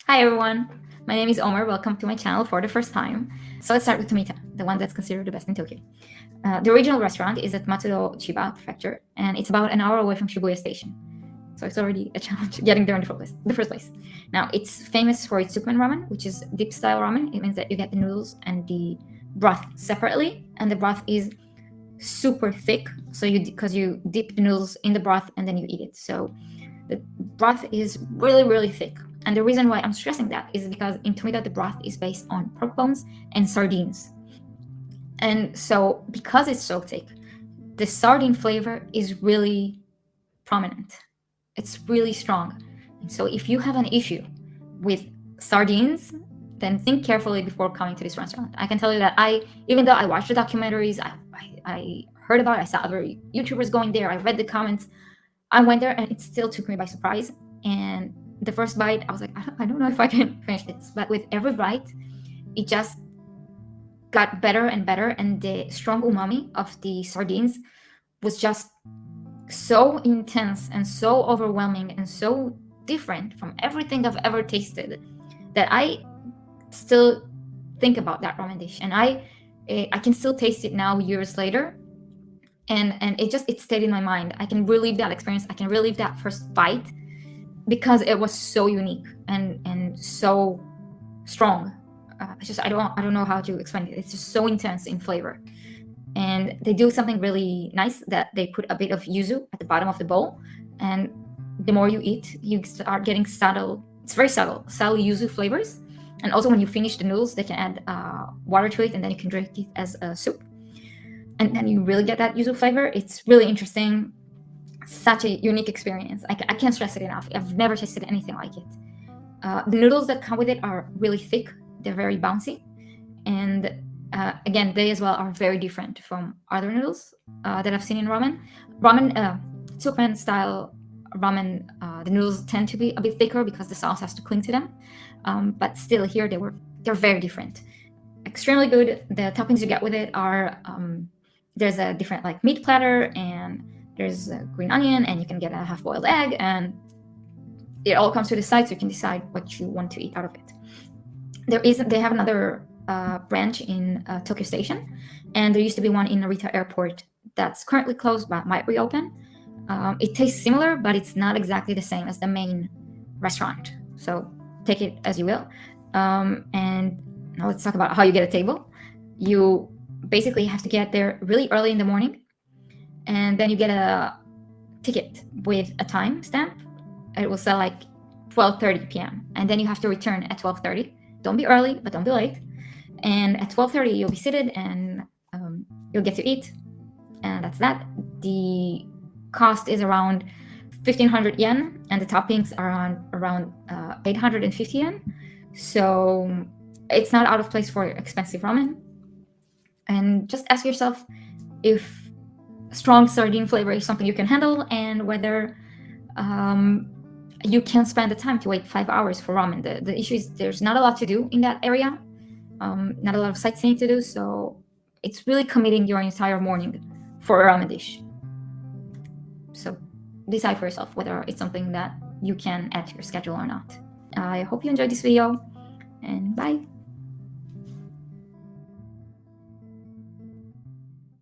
Hi everyone, my name is Omer. Welcome to my channel for the first time. So let's start with Tomita, the one that's considered the best in Tokyo. The original restaurant is at Matsudo-Chiba prefecture, and it's about an hour away from Shibuya station. So it's already a challenge getting there in the first place. Now, it's famous for its tsukemen ramen, which is deep style ramen. It means that you get the noodles and the broth separately, and the broth is super thick. So because you dip the noodles in the broth and then you eat it. So the broth is really thick. And the reason why I'm stressing that is because in Tomita, the broth is based on pork bones and sardines. And so because it's so thick, the sardine flavor is really prominent. It's really strong. And so if you have an issue with sardines, then think carefully before coming to this restaurant. I can tell you that even though I watched the documentaries, I heard about it, I saw other YouTubers going there, I read the comments, I went there and it still took me by surprise. And the first bite, I was like, I don't know if I can finish this. But with every bite, it just got better and better. And the strong umami of the sardines was just so intense and so overwhelming and so different from everything I've ever tasted that I still think about that ramen dish. And I can still taste it now years later. And it stayed in my mind. I can relive that experience. I can relive that first bite because it was so unique and so strong. I don't know how to explain it. It's just so intense in flavor. And they do something really nice that they put a bit of yuzu at the bottom of the bowl. And the more you eat, you start getting subtle. It's very subtle yuzu flavors. And also when you finish the noodles, they can add water to it, and then you can drink it as a soup. And then you really get that yuzu flavor. It's really interesting. Such a unique experience. I can't stress it enough. I've never tasted anything like it. The noodles that come with it are really thick. They're very bouncy. And again, they as well are very different from other noodles that I've seen in ramen. Tsukemen style ramen, the noodles tend to be a bit thicker because the sauce has to cling to them. But still here, they're very different. Extremely good. The toppings you get with it are, there's a different like meat platter, and there's a green onion, and you can get a half-boiled egg, and it all comes to the side, so you can decide what you want to eat out of it. They have another branch in Tokyo Station, and there used to be one in Narita Airport that's currently closed but might reopen. It tastes similar, but it's not exactly the same as the main restaurant. So take it as you will. And now let's talk about how you get a table. You basically have to get there really early in the morning, and then you get a ticket with a time stamp. It will say like 12:30 p.m. and then you have to return at 12:30. Don't be early, but don't be late. And at 12:30 you'll be seated, and you'll get to eat, and that's that. The cost is around 1,500 yen, and the toppings are around 850 yen. So it's not out of place for expensive ramen. And just ask yourself if strong sardine flavor is something you can handle, and whether you can spend the time to wait 5 hours for ramen. The issue is there's not a lot to do in that area, not a lot of sightseeing to do, so it's really committing your entire morning for a ramen dish. So decide for yourself whether it's something that you can add to your schedule or not. I hope you enjoyed this video, and bye!